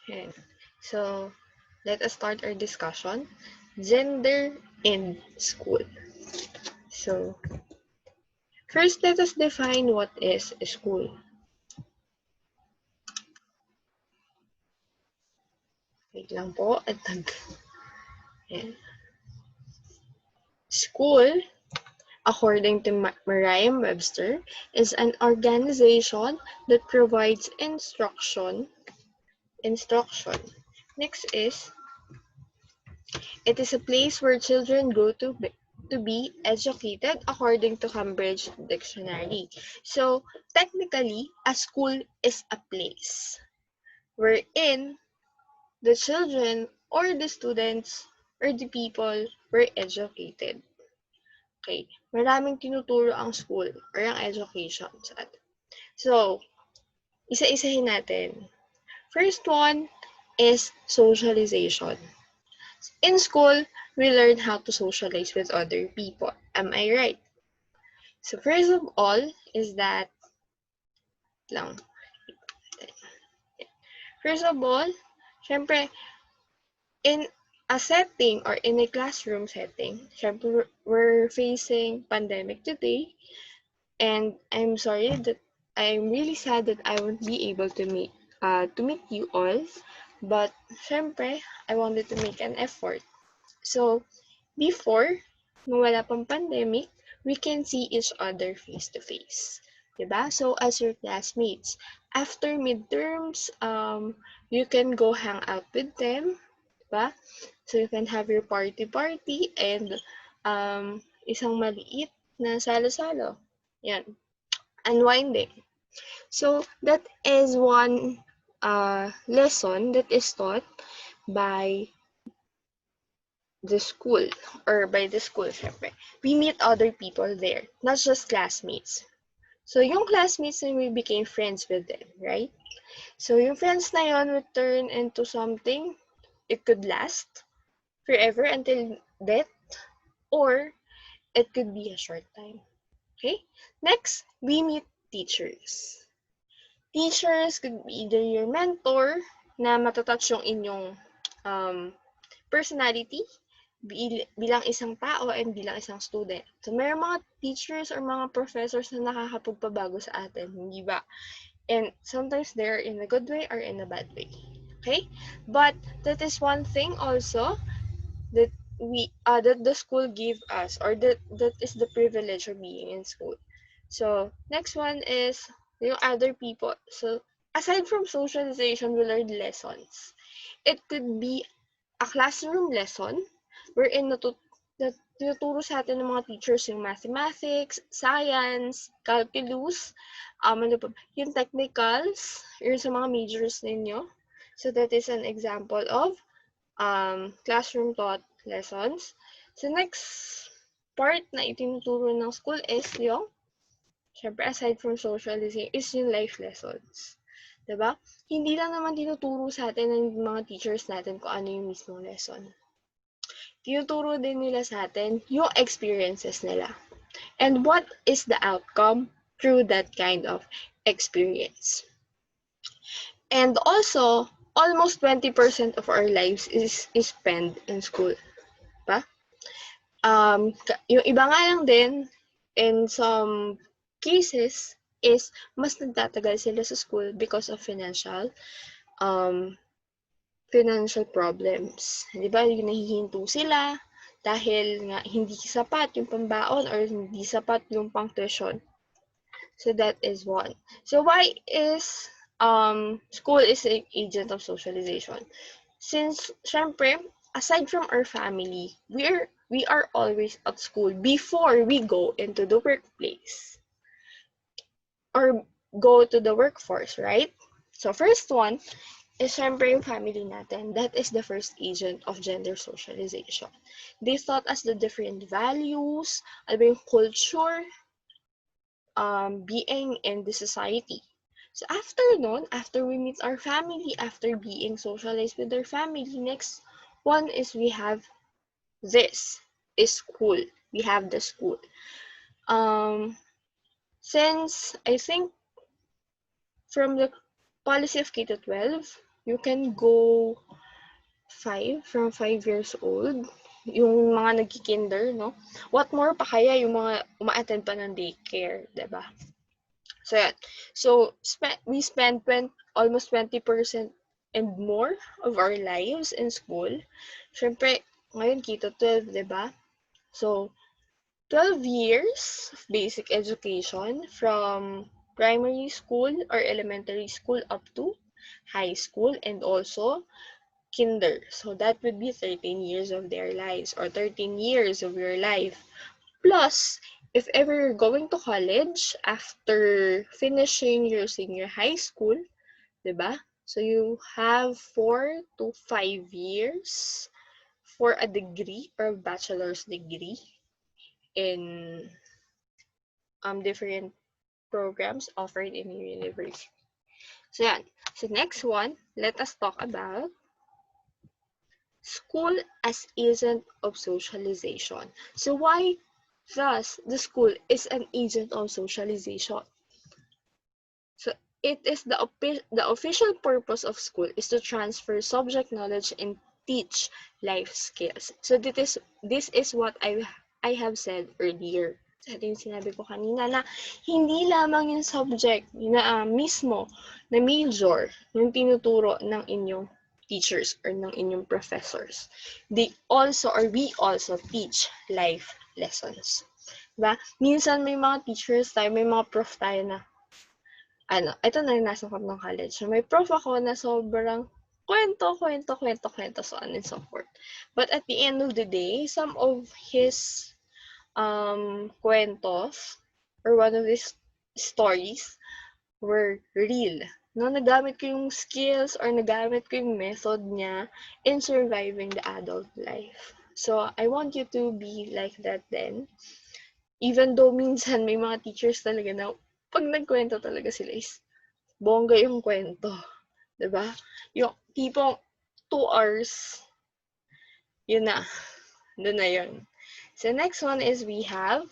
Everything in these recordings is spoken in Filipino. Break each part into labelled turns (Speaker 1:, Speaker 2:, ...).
Speaker 1: Ayan. So, let us start our discussion. Gender in school. So, first, let us define what is a school. Wait lang po. Ayan. School, according to Merriam-Webster, is an organization that provides instruction. Next is, it is a place where children go to be educated according to Cambridge Dictionary. So, technically, a school is a place wherein the children or the students or the people were educated. Okay, maraming tinuturo ang school or ang education sa atin. So, isa-isahin natin. First one is socialization. In school, we learn how to socialize with other people. Am I right? So, first of all is that lang. First of all, syempre, in a setting or in a classroom setting, syempre, we're facing pandemic today, and I'm really sad that I won't be able to meet you all, but syempre, I wanted to make an effort. So, before, nung wala pang pandemic, we can see each other face to face. Diba? So, as your classmates, after midterms, you can go hang out with them. Diba? So, you can have your party and isang maliit na salo-salo. Yan. Unwinding. So, that is one lesson that is taught by the school or by the school, syempre. We meet other people there, not just classmates. So, yung classmates na we became friends with them, right? So, yung friends na yon would turn into something. It could last forever until death, or it could be a short time. Okay? Next, we meet teachers. Teachers could be either your mentor na matatouch yung inyong personality bilang isang tao and bilang isang student. So, may mga teachers or mga professors na nakakapagpabago sa atin, hindi ba? And sometimes they're in a good way or in a bad way. Okay? But that is one thing also that that the school give us, or that is the privilege of being in school. So, next one is yung other people. So, aside from socialization, we learn lessons. It could be a classroom lesson wherein tinuturo sa atin ng mga teachers yung mathematics, science, calculus, yung technicals, yung sa mga majors ninyo. So, that is an example of classroom taught lessons. So, next part na itinuturo ng school is yung, syempre, aside from socialization, is yung life lessons. Diba? Hindi lang naman tinuturo sa atin ng mga teachers natin kung ano yung mismong lesson. Tinuturo din nila sa atin yung experiences nila. And what is the outcome through that kind of experience. And also, almost 20% of our lives is spent in school. Pa? Yung iba nga lang din, in some cases, is mas nagtatagal sila sa school because of financial problems. Di ba? Yung nahihinto sila dahil nga hindi sapat yung pambaon or hindi sapat yung pang-tuition. So that is one. So why is school is an agent of socialization? Since, syempre, aside from our family, we are always at school before we go into the workplace or go to the workforce, right? So first one is syempre yung family natin. That is the first agent of gender socialization. They taught us the different values, yung culture, being in the society. So after nun, after we meet our family, after being socialized with our family, next one is we have this is school. We have the school. Since I think from the policy of K-12, you can go from 5 years old, yung mga nagki-kinder, no? What more pa kaya yung mga uma-attend pa ng daycare, 'di ba? So, yan. So, we spend almost 20% and more of our lives in school. Siyempre, ngayon, Keto 12, di ba? So, 12 years of basic education from primary school or elementary school up to high school and also kinder. So, that would be 13 years of their lives or 13 years of your life. Plus, if ever you're going to college after finishing your senior high school, diba? So you have 4 to 5 years for a degree or a bachelor's degree in different programs offered in your university. So yan. So next one, let us talk about school as agent of socialization. So why thus the school is an agent of socialization? So it is the official purpose of school is to transfer subject knowledge and teach life skills. So this is what I have said earlier. Sa yung sinabi ko kanina na hindi lamang yung subject na mismo na major yung tinuturo ng inyong teachers or ng inyong professors. We also teach life lessons. Diba? Minsan may mga teachers tayo, may mga prof tayo na ito naranasan ko ng college. So, may prof ako na sobrang kwento, so on and so forth. But at the end of the day, some of his kwentos or one of his stories were real. No, nagamit ko yung skills or nagamit ko yung method niya in surviving the adult life. So, I want you to be like that then. Even though minsan may mga teachers talaga na pag nagkwento talaga sila is bongga yung kwento. 'Di ba? Yung tipong 2 hours, yun na. Doon na yun. So, next one is we have,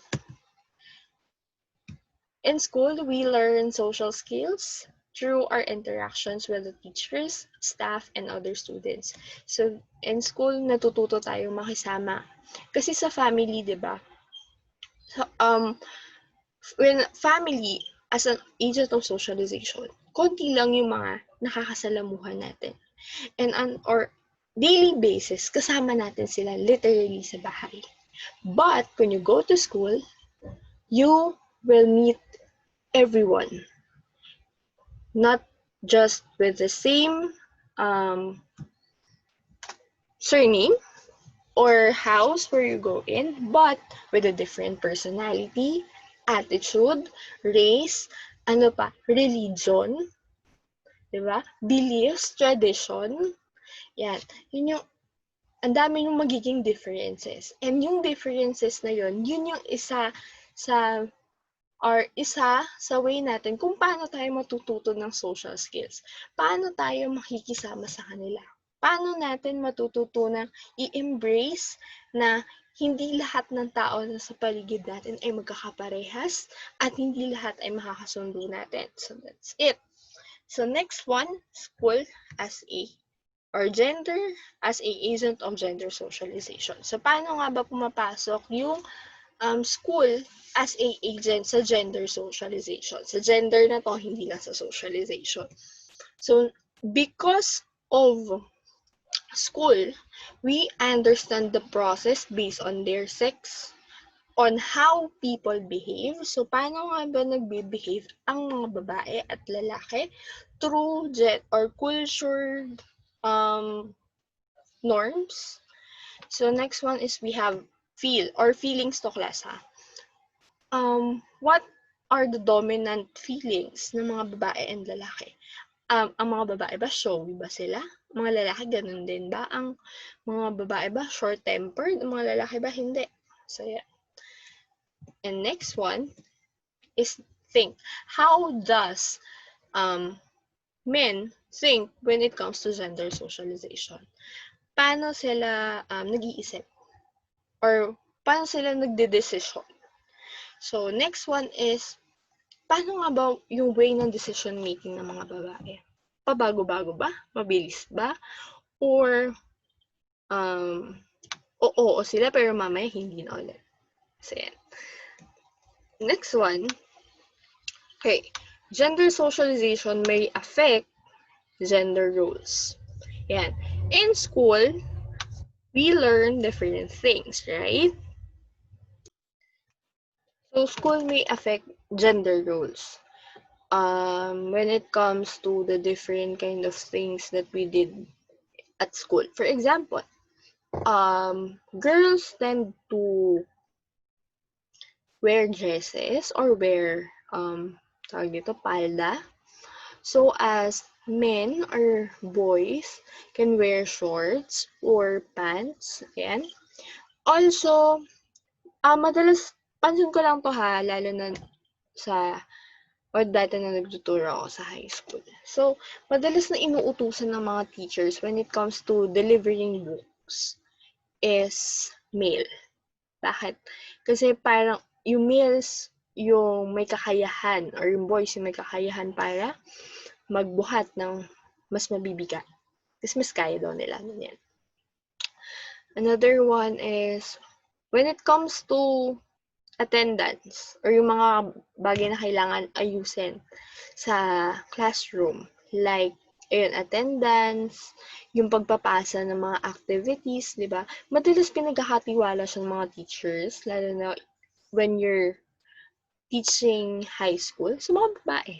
Speaker 1: in school, we learn social skills through our interactions with the teachers, staff, and other students. So, in school, natututo tayong makisama. Kasi sa family, di ba? So, when family, as an agent of socialization, konti lang yung mga nakakasalamuhan natin. And on or daily basis, kasama natin sila literally sa bahay. But when you go to school, you will meet everyone. Not just with the same surname or house where you go in, but with a different personality, attitude, race, religion, diba? Beliefs, tradition. Yan. Yun yung ang dami yung magiging differences. And yung differences na yun yung isa sa way natin kung paano tayo matututo ng social skills. Paano tayo makikisama sa kanila. Paano natin matututunang i-embrace na hindi lahat ng tao na sa paligid natin ay magkakaparehas at hindi lahat ay makakasundo natin. So that's it. So next one, school as gender as a agent of gender socialization. So, paano nga ba pumapasok yung school as a agent sa gender socialization? Sa gender na to, hindi lang sa socialization. So, because of school, we understand the process based on their sex, on how people behave. So, paano nga ba nagbe-behave ang mga babae at lalaki through culture norms. So, next one is we have feelings to class, ha? What are the dominant feelings ng mga babae and lalaki? Ang mga babae ba, showy ba sila? Mga lalaki, ganun din ba? Ang mga babae ba, short-tempered? Ang mga lalaki ba, hindi? So, yeah. And next one is think. How does men think when it comes to gender socialization? Paano sila nag-iisip? Or paano sila nagde-decision? So, next one is, paano nga ba yung way ng decision making ng mga babae? pabago-bago ba? Mabilis ba? Or, oo sila pero mamaya hindi na ulit. So, yan. Next one. Okay. Gender socialization may affect gender roles. Yan. In school, we learn different things, right? So, school may affect gender roles. When it comes to the different kind of things that we did at school. For example, girls tend to wear dresses or wear, tawag dito, palda. So, as men or boys can wear shorts or pants. Ayan. Also, madalas, pansin ko lang to ha, lalo na sa, or dati na nagtuturo ako sa high school. So, madalas na inuutusan ng mga teachers when it comes to delivering books is male. Bakit? Kasi parang yung males yung may kakayahan or yung boys yung may kakayahan para magbuhat ng mas mabibigat. Kasi mas kaya daw nila. Ganyan. Another one is when it comes to attendance or yung mga bagay na kailangan ayusin sa classroom. Like, attendance, yung pagpapasa ng mga activities, di ba? Madalas pinaghahatiwala siya ng mga teachers, lalo na when you're teaching high school, sa mga babae.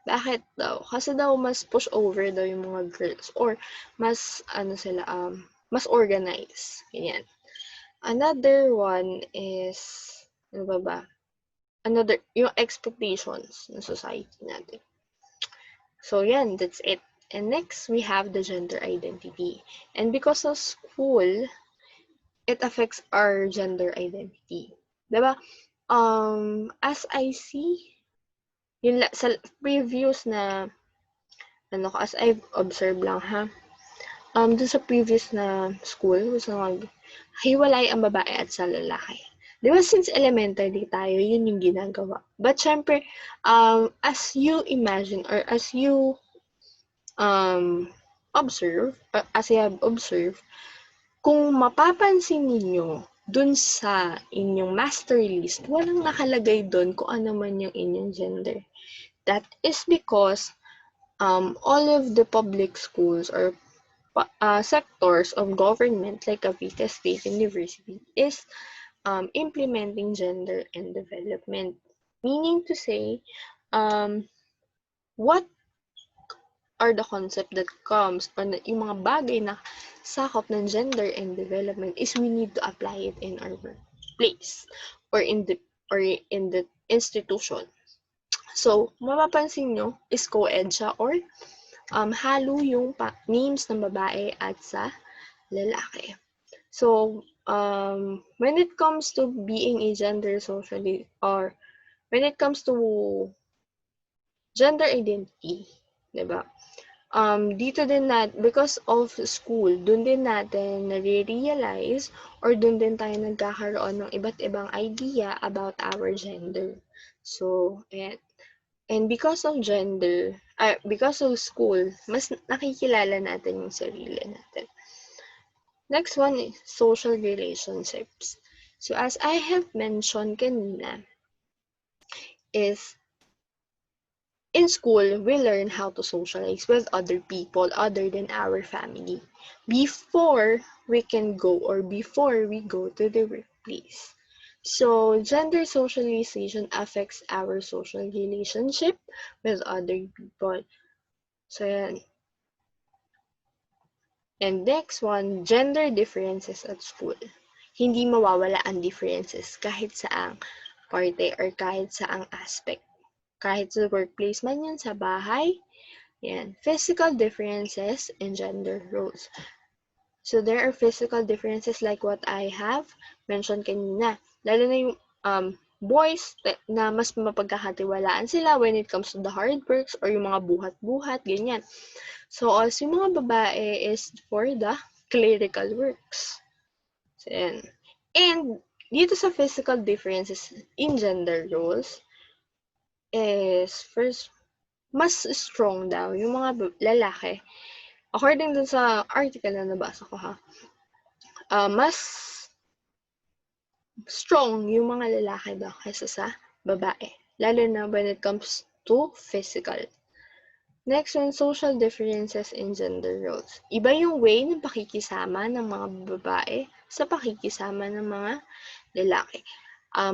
Speaker 1: Bakit daw? Kasi daw mas push over daw yung mga girls or mas mas organized. Ganyan. Another one is ano ba? Yung expectations ng society natin. So yan, that's it. And next, we have the gender identity. And because of school, it affects our gender identity. Diba? As I see, yun sa previous na, as I've observed lang ha, dun sa previous na school, gusto hiwalay ang babae at sa lalaki. Di ba, since elementary tayo, yun yung ginagawa. But syempre, as you imagine or as you observe, as you have observed, kung mapapansin ninyo, dun sa inyong master list, walang nakalagay dun kung ano man yung inyong gender. That is because all of the public schools or sectors of government like Cavite State University is implementing gender and development. Meaning to say, what are the concept that comes or yung mga bagay na sakop ng gender and development is we need to apply it in our workplace or in the institution. So, mapapansin nyo is co-ed siya or halo yung names ng babae at sa lalaki. So, when it comes to being a gender socially or when it comes to gender identity, diba? Dito din because of school, dun din natin nare-realize or dun din tayo nagkakaroon ng iba't ibang idea about our gender. So, and because of gender, because of school, mas nakikilala natin yung sarili natin. Next one is social relationships. So, as I have mentioned kanina, is in school, we learn how to socialize with other people other than our family before we can go or before we go to the workplace. So, gender socialization affects our social relationship with other people. So, yan. And next one, gender differences at school. Hindi mawawala ang differences kahit saang parte or kahit saang aspect. Kahit sa workplace man yan, sa bahay, yan. Physical differences and gender roles. So, there are physical differences like what I have mentioned kanina. Lalo na yung boys na mas mapagkakatiwalaan sila when it comes to the hard works or yung mga buhat-buhat, ganyan. So, also yung mga babae is for the clerical works. So, yan. And, dito sa physical differences in gender roles, is first, mas strong daw yung mga lalaki. According dun sa article na nabasa ko ha, mas strong yung mga lalaki daw kaysa sa babae. Lalo na when it comes to physical. Next one, social differences in gender roles. Iba yung way ng pakikisama ng mga babae sa pakikisama ng mga lalaki.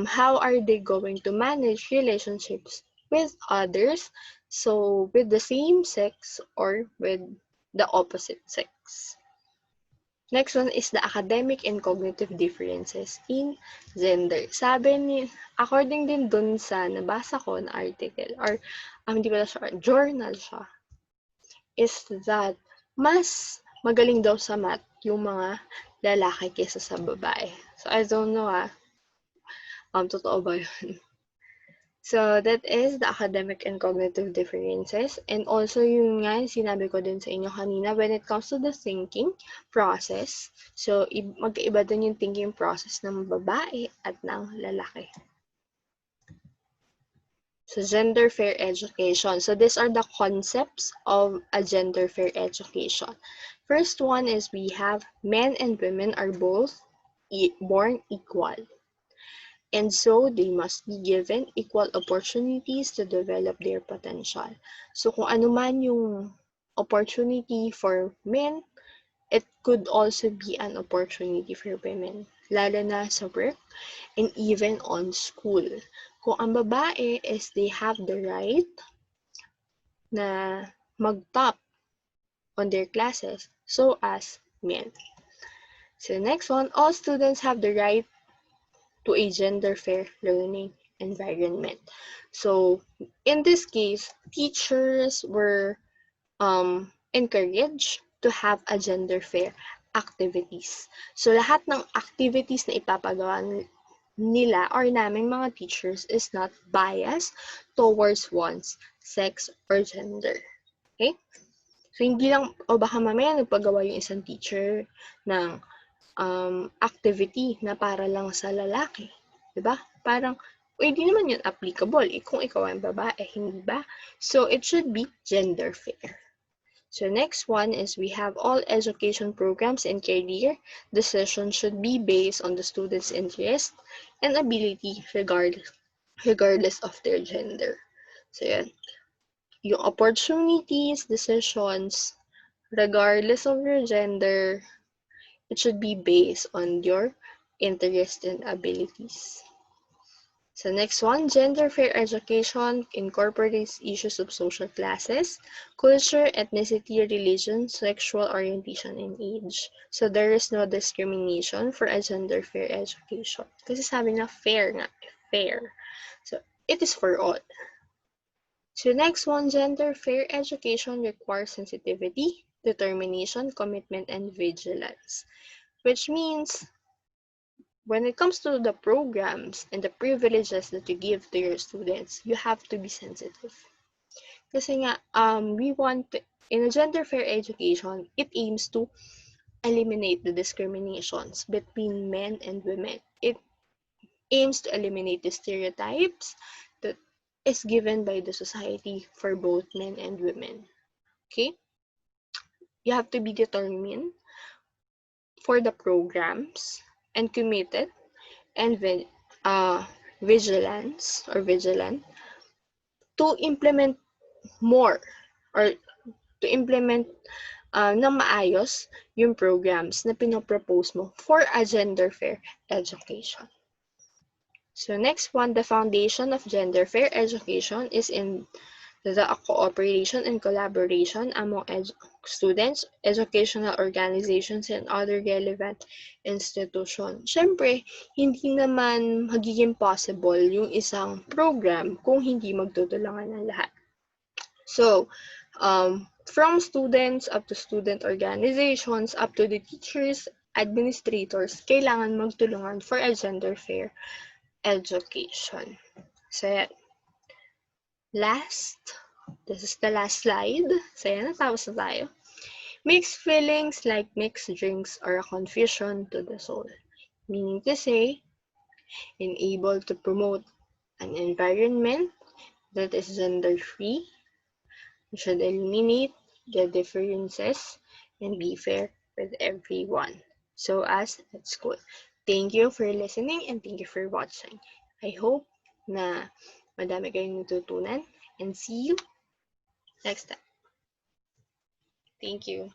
Speaker 1: How are they going to manage relationships with others? So, with the same sex or with the opposite sex. Next one is the academic and cognitive differences in gender. Sabi ni, according din dun sa nabasa ko na article, or hindi pala siya, journal siya, is that mas magaling daw sa math yung mga lalaki kaysa sa babae. So, I don't know totoo ba yun? So, that is the academic and cognitive differences. And also, yung nga, sinabi ko din sa inyo kanina, when it comes to the thinking process, so, magkaiba din yung thinking process ng babae at ng lalaki. So, gender fair education. So, these are the concepts of a gender fair education. First one is we have men and women are both born equal. And so, they must be given equal opportunities to develop their potential. So, kung ano man yung opportunity for men, it could also be an opportunity for women, lalo na sa work and even on school. Kung ang babae is they have the right na mag-top on their classes, so as men. So, next one, all students have the right to a gender-fair learning environment. So, in this case, teachers were encouraged to have a gender-fair activities. So, lahat ng activities na ipapagawa nila or naming mga teachers is not biased towards one's sex or gender. Okay? So, hindi lang, o baka mamaya nagpagawa yung isang teacher ng activity na para lang sa lalaki. Diba? Parang, hindi naman yun applicable kung ikaw ay babae, hindi ba? So, it should be gender fair. So, next one is we have all education programs and career decisions should be based on the student's interest and ability regardless of their gender. So, yan. Yung opportunities, decisions, regardless of your gender, it should be based on your interest and abilities. So next one, gender fair education incorporates issues of social classes, culture, ethnicity, religion, sexual orientation, and age. So there is no discrimination for a gender fair education. Kasi sabi na fair nga, fair. So it is for all. So next one, gender fair education requires sensitivity, determination, commitment, and vigilance. Which means when it comes to the programs and the privileges that you give to your students, you have to be sensitive. Kasi nga, we want, in a gender fair education, it aims to eliminate the discriminations between men and women. It aims to eliminate the stereotypes that is given by the society for both men and women. Okay? You have to be determined for the programs and committed and vigilant to implement more or to implement ng maayos yung programs na pinopropose mo for a gender fair education. So next one, the foundation of gender fair education is in the cooperation and collaboration among students, educational organizations, and other relevant institutions. Siyempre, hindi naman magiging possible yung isang program kung hindi magtutulungan ng lahat. So, from students up to student organizations, up to the teachers, administrators, kailangan magtulungan for a gender fair education. So, yan. Last, this is the last slide. So, yan, natapos na tayo. Mixed feelings like mixed drinks are a confusion to the soul. Meaning to say, enable to promote an environment that is gender-free, We should eliminate the differences and be fair with everyone. So as at school. Thank you for listening and thank you for watching. I hope na madami kayong natutunan and see you next time. Thank you.